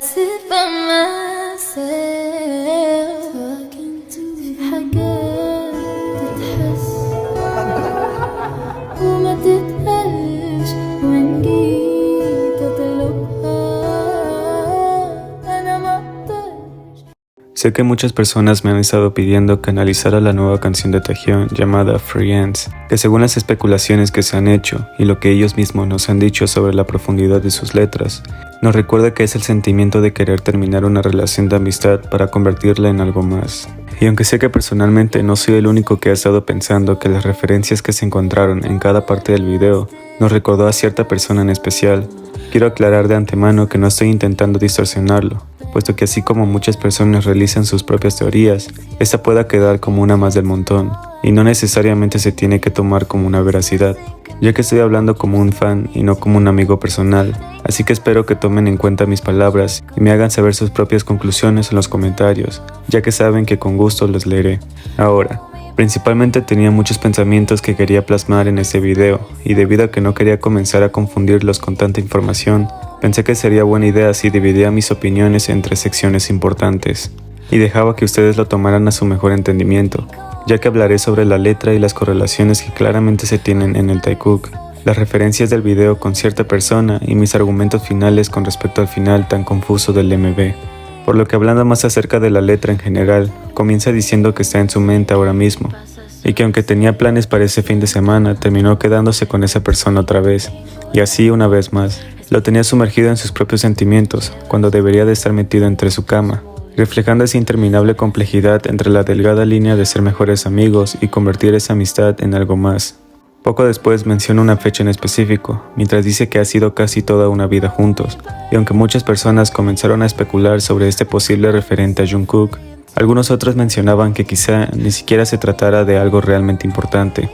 sit by myself talking to في حاجات تتحس وما تتقالش وإن جيت أطلبها أنا ما أقدرش. Sé que muchas personas me han estado pidiendo que analizara la nueva canción de Taehyun llamada Friends, que según las especulaciones que se han hecho y lo que ellos mismos nos han dicho sobre la profundidad de sus letras, nos recuerda que es el sentimiento de querer terminar una relación de amistad para convertirla en algo más. Y aunque sé que personalmente no soy el único que ha estado pensando que las referencias que se encontraron en cada parte del video nos recordó a cierta persona en especial, quiero aclarar de antemano que no estoy intentando distorsionarlo, puesto que así como muchas personas realizan sus propias teorías, esta pueda quedar como una más del montón, y no necesariamente se tiene que tomar como una veracidad, ya que estoy hablando como un fan y no como un amigo personal, así que espero que tomen en cuenta mis palabras y me hagan saber sus propias conclusiones en los comentarios, ya que saben que con gusto los leeré. Ahora, principalmente tenía muchos pensamientos que quería plasmar en este video, y debido a que no quería comenzar a confundirlos con tanta información, pensé que sería buena idea si dividía mis opiniones en 3 secciones importantes, y dejaba que ustedes lo tomaran a su mejor entendimiento, ya que hablaré sobre la letra y las correlaciones que claramente se tienen en el Taekook, las referencias del video con cierta persona y mis argumentos finales con respecto al final tan confuso del MV. Por lo que hablando más acerca de la letra en general, comienza diciendo que está en su mente ahora mismo, y que aunque tenía planes para ese fin de semana, terminó quedándose con esa persona otra vez, y así una vez más. Lo tenía sumergido en sus propios sentimientos, cuando debería de estar metido entre su cama, reflejando esa interminable complejidad entre la delgada línea de ser mejores amigos y convertir esa amistad en algo más. Poco después menciona una fecha en específico, mientras dice que ha sido casi toda una vida juntos, y aunque muchas personas comenzaron a especular sobre este posible referente a Jungkook, algunos otros mencionaban que quizá ni siquiera se tratara de algo realmente importante,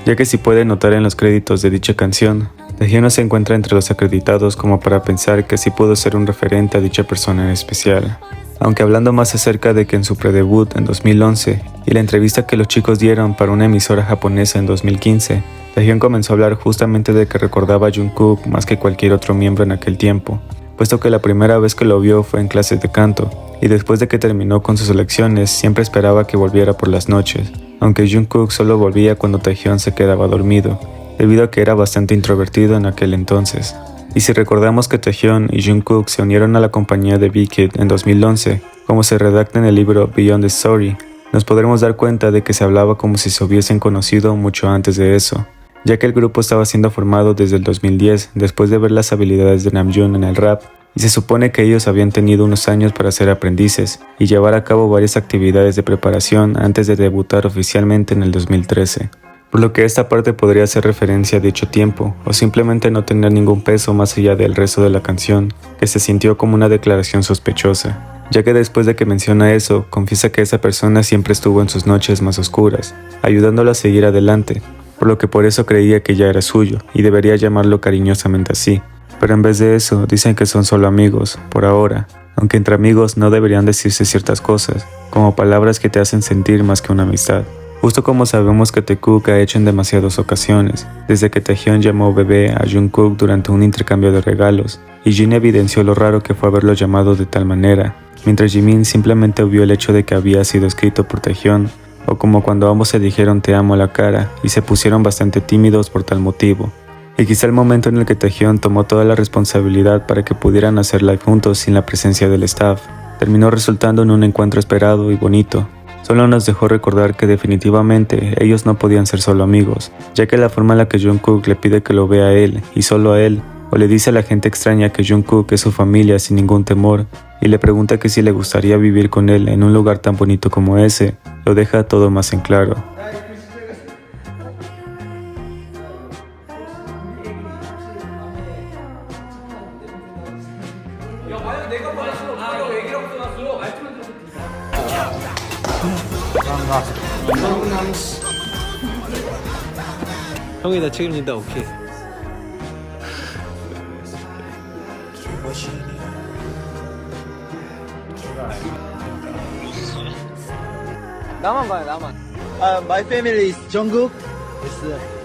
ya que si puede notar en los créditos de dicha canción, Taehyun no se encuentra entre los acreditados como para pensar que sí pudo ser un referente a dicha persona en especial. Aunque hablando más acerca de que en su predebut en 2011 y la entrevista que los chicos dieron para una emisora japonesa en 2015, Taehyun comenzó a hablar justamente de que recordaba a Jungkook más que cualquier otro miembro en aquel tiempo, puesto que la primera vez que lo vio fue en clases de canto, y después de que terminó con sus lecciones siempre esperaba que volviera por las noches, aunque Jungkook solo volvía cuando Taehyun se quedaba dormido, debido a que era bastante introvertido en aquel entonces. Y si recordamos que Taehyun y Jungkook se unieron a la compañía de Big Hit en 2011, como se redacta en el libro Beyond the Story, nos podremos dar cuenta de que se hablaba como si se hubiesen conocido mucho antes de eso, ya que el grupo estaba siendo formado desde el 2010 después de ver las habilidades de Namjoon en el rap, y se supone que ellos habían tenido unos años para ser aprendices y llevar a cabo varias actividades de preparación antes de debutar oficialmente en el 2013. Por lo que esta parte podría hacer referencia a dicho tiempo, o simplemente no tener ningún peso más allá del resto de la canción, que se sintió como una declaración sospechosa, ya que después de que menciona eso, confiesa que esa persona siempre estuvo en sus noches más oscuras, ayudándolo a seguir adelante, por lo que por eso creía que ya era suyo, y debería llamarlo cariñosamente así. Pero en vez de eso, dicen que son solo amigos, por ahora, aunque entre amigos no deberían decirse ciertas cosas, como palabras que te hacen sentir más que una amistad. Justo como sabemos que Taekook ha hecho en demasiadas ocasiones, desde que Taehyun llamó bebé a Jungkook durante un intercambio de regalos, y Jin evidenció lo raro que fue haberlo llamado de tal manera, mientras Jimin simplemente obvió el hecho de que había sido escrito por Taehyun, o como cuando ambos se dijeron te amo a la cara y se pusieron bastante tímidos por tal motivo. Y quizá el momento en el que Taehyun tomó toda la responsabilidad para que pudieran hacer live juntos sin la presencia del staff, terminó resultando en un encuentro esperado y bonito. Solo nos dejó recordar que definitivamente ellos no podían ser solo amigos, ya que la forma en la que Jungkook le pide que lo vea a él y solo a él, o le dice a la gente extraña que Jungkook es su familia sin ningún temor, y le pregunta que si le gustaría vivir con él en un lugar tan bonito como ese, lo deja todo más en claro. 형이 다 책임진다. 오케이. 나만 봐요, 나만. My family is Jungkook. Yes.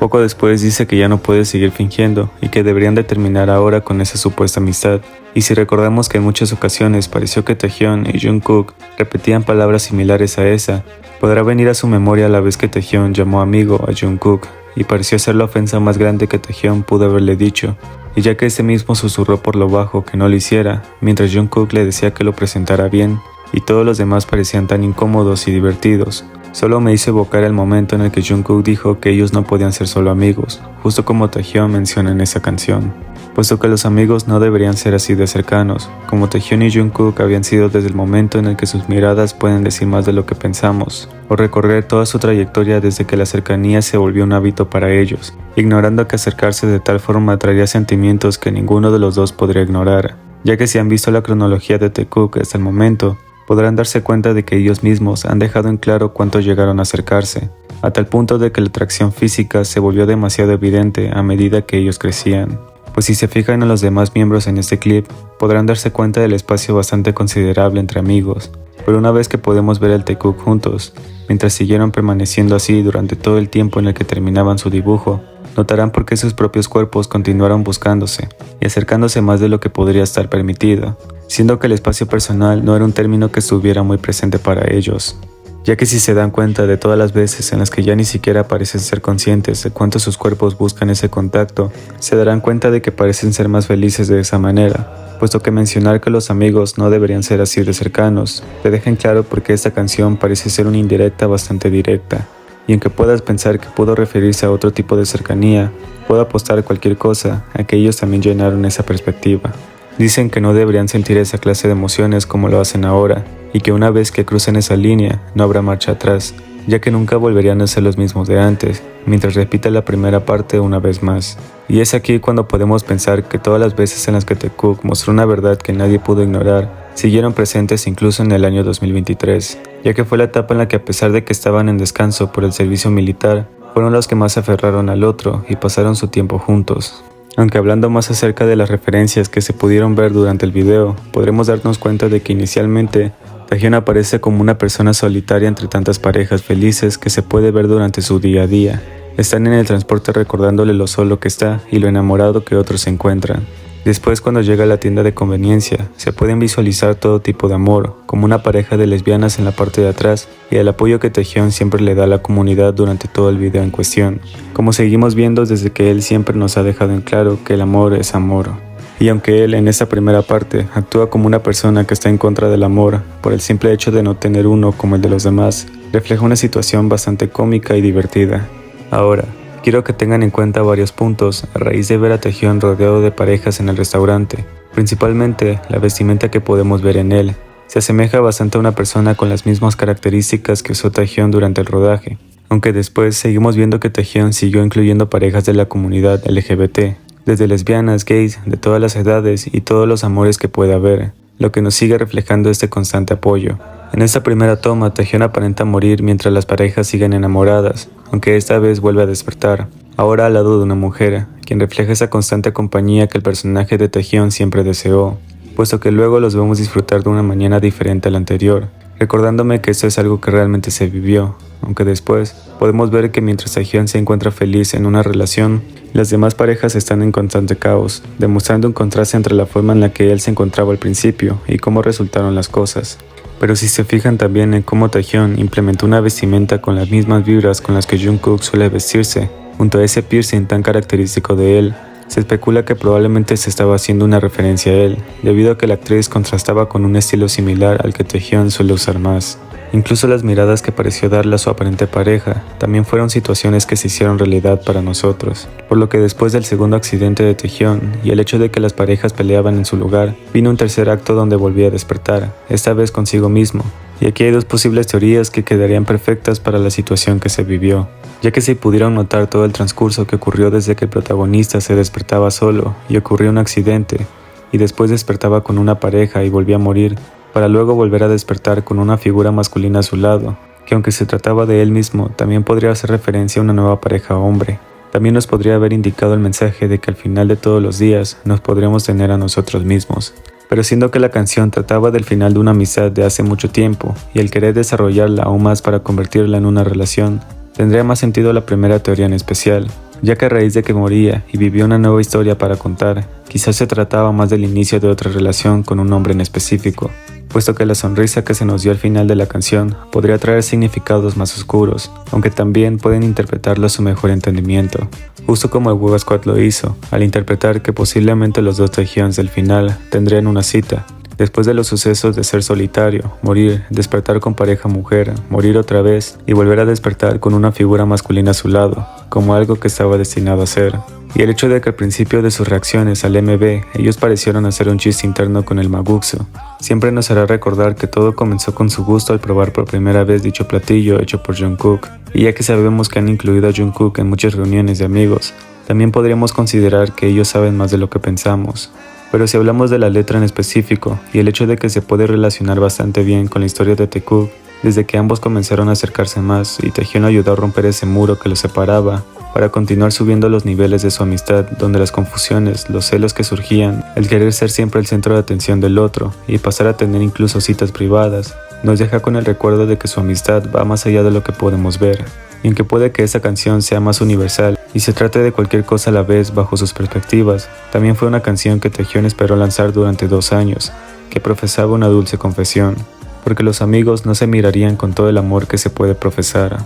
Poco después dice que ya no puede seguir fingiendo y que deberían de terminar ahora con esa supuesta amistad. Y si recordamos que en muchas ocasiones pareció que Taehyun y Jungkook repetían palabras similares a esa, podrá venir a su memoria la vez que Taehyun llamó amigo a Jungkook y pareció ser la ofensa más grande que Taehyun pudo haberle dicho, y ya que este mismo susurró por lo bajo que no lo hiciera, mientras Jungkook le decía que lo presentara bien, y todos los demás parecían tan incómodos y divertidos. Solo me hizo evocar el momento en el que Jungkook dijo que ellos no podían ser solo amigos, justo como Taehyun menciona en esa canción, puesto que los amigos no deberían ser así de cercanos, como Taehyun y Jungkook habían sido desde el momento en el que sus miradas pueden decir más de lo que pensamos, o recorrer toda su trayectoria desde que la cercanía se volvió un hábito para ellos, ignorando que acercarse de tal forma traería sentimientos que ninguno de los dos podría ignorar, ya que si han visto la cronología de Taekook hasta el momento, podrán darse cuenta de que ellos mismos han dejado en claro cuánto llegaron a acercarse, a tal punto de que la atracción física se volvió demasiado evidente a medida que ellos crecían. Pues si se fijan en los demás miembros en este clip, podrán darse cuenta del espacio bastante considerable entre amigos, pero una vez que podemos ver el Taekook juntos, mientras siguieron permaneciendo así durante todo el tiempo en el que terminaban su dibujo, notarán por qué sus propios cuerpos continuaron buscándose y acercándose más de lo que podría estar permitido, siendo que el espacio personal no era un término que estuviera muy presente para ellos, ya que si se dan cuenta de todas las veces en las que ya ni siquiera parecen ser conscientes de cuánto sus cuerpos buscan ese contacto, se darán cuenta de que parecen ser más felices de esa manera, puesto que mencionar que los amigos no deberían ser así de cercanos, te deja en claro por qué esta canción parece ser una indirecta bastante directa. Y aunque puedas pensar que pudo referirse a otro tipo de cercanía, puedo apostar cualquier cosa a que ellos también llenaron esa perspectiva. Dicen que no deberían sentir esa clase de emociones como lo hacen ahora, y que una vez que crucen esa línea, no habrá marcha atrás, ya que nunca volverían a ser los mismos de antes, mientras repite la primera parte una vez más. Y es aquí cuando podemos pensar que todas las veces en las que Taekook mostró una verdad que nadie pudo ignorar, siguieron presentes incluso en el año 2023, ya que fue la etapa en la que a pesar de que estaban en descanso por el servicio militar, fueron los que más se aferraron al otro y pasaron su tiempo juntos. Aunque hablando más acerca de las referencias que se pudieron ver durante el video, podremos darnos cuenta de que inicialmente Taehyun aparece como una persona solitaria entre tantas parejas felices que se puede ver durante su día a día. Están en el transporte recordándole lo solo que está y lo enamorado que otros se encuentran. Después, cuando llega a la tienda de conveniencia, se pueden visualizar todo tipo de amor, como una pareja de lesbianas en la parte de atrás y el apoyo que Taehyun siempre le da a la comunidad durante todo el video en cuestión, como seguimos viendo desde que él siempre nos ha dejado en claro que el amor es amor. Y aunque él en esta primera parte actúa como una persona que está en contra del amor por el simple hecho de no tener uno como el de los demás, refleja una situación bastante cómica y divertida. Ahora, quiero que tengan en cuenta varios puntos a raíz de ver a Taehyun rodeado de parejas en el restaurante. Principalmente, la vestimenta que podemos ver en él. Se asemeja bastante a una persona con las mismas características que usó Taehyun durante el rodaje, aunque después seguimos viendo que Taehyun siguió incluyendo parejas de la comunidad LGBT, desde lesbianas, gays, de todas las edades y todos los amores que pueda haber, lo que nos sigue reflejando este constante apoyo. En esta primera toma, Taehyun aparenta morir mientras las parejas siguen enamoradas, aunque esta vez vuelve a despertar, ahora al lado de una mujer, quien refleja esa constante compañía que el personaje de Taehyun siempre deseó, puesto que luego los vemos disfrutar de una mañana diferente a la anterior, recordándome que esto es algo que realmente se vivió, aunque después podemos ver que mientras Taehyun se encuentra feliz en una relación, las demás parejas están en constante caos, demostrando un contraste entre la forma en la que él se encontraba al principio y cómo resultaron las cosas. Pero si se fijan también en cómo Taehyun implementó una vestimenta con las mismas vibras con las que Jungkook suele vestirse, junto a ese piercing tan característico de él, se especula que probablemente se estaba haciendo una referencia a él, debido a que la actriz contrastaba con un estilo similar al que Taehyun suele usar más. Incluso las miradas que pareció darle a su aparente pareja también fueron situaciones que se hicieron realidad para nosotros, por lo que después del segundo accidente de Taehyun y el hecho de que las parejas peleaban en su lugar, vino un tercer acto donde volvía a despertar, esta vez consigo mismo. Y aquí hay dos posibles teorías que quedarían perfectas para la situación que se vivió, ya que se pudieron notar todo el transcurso que ocurrió desde que el protagonista se despertaba solo y ocurrió un accidente, y después despertaba con una pareja y volvía a morir, para luego volver a despertar con una figura masculina a su lado, que aunque se trataba de él mismo, también podría hacer referencia a una nueva pareja hombre. También nos podría haber indicado el mensaje de que al final de todos los días nos podríamos tener a nosotros mismos. Pero siendo que la canción trataba del final de una amistad de hace mucho tiempo y el querer desarrollarla aún más para convertirla en una relación, tendría más sentido la primera teoría en especial, ya que a raíz de que moría y vivió una nueva historia para contar, quizás se trataba más del inicio de otra relación con un hombre en específico, puesto que la sonrisa que se nos dio al final de la canción podría traer significados más oscuros, aunque también pueden interpretarlo a su mejor entendimiento, justo como el Wega Squad lo hizo, al interpretar que posiblemente los dos Taehyuns del final tendrían una cita, después de los sucesos de ser solitario, morir, despertar con pareja mujer, morir otra vez y volver a despertar con una figura masculina a su lado, como algo que estaba destinado a ser. Y el hecho de que al principio de sus reacciones al MV ellos parecieron hacer un chiste interno con el Maguksu, siempre nos hará recordar que todo comenzó con su gusto al probar por primera vez dicho platillo hecho por Jungkook, y ya que sabemos que han incluido a Jungkook en muchas reuniones de amigos, también podríamos considerar que ellos saben más de lo que pensamos. Pero si hablamos de la letra en específico y el hecho de que se puede relacionar bastante bien con la historia de Taekook, desde que ambos comenzaron a acercarse más y Taehyun ayudó a romper ese muro que los separaba, para continuar subiendo los niveles de su amistad, donde las confusiones, los celos que surgían, el querer ser siempre el centro de atención del otro y pasar a tener incluso citas privadas, nos deja con el recuerdo de que su amistad va más allá de lo que podemos ver. Y aunque puede que esa canción sea más universal y se trate de cualquier cosa a la vez bajo sus perspectivas, también fue una canción que Taehyun esperó lanzar durante 2 años, que profesaba una dulce confesión, porque los amigos no se mirarían con todo el amor que se puede profesar.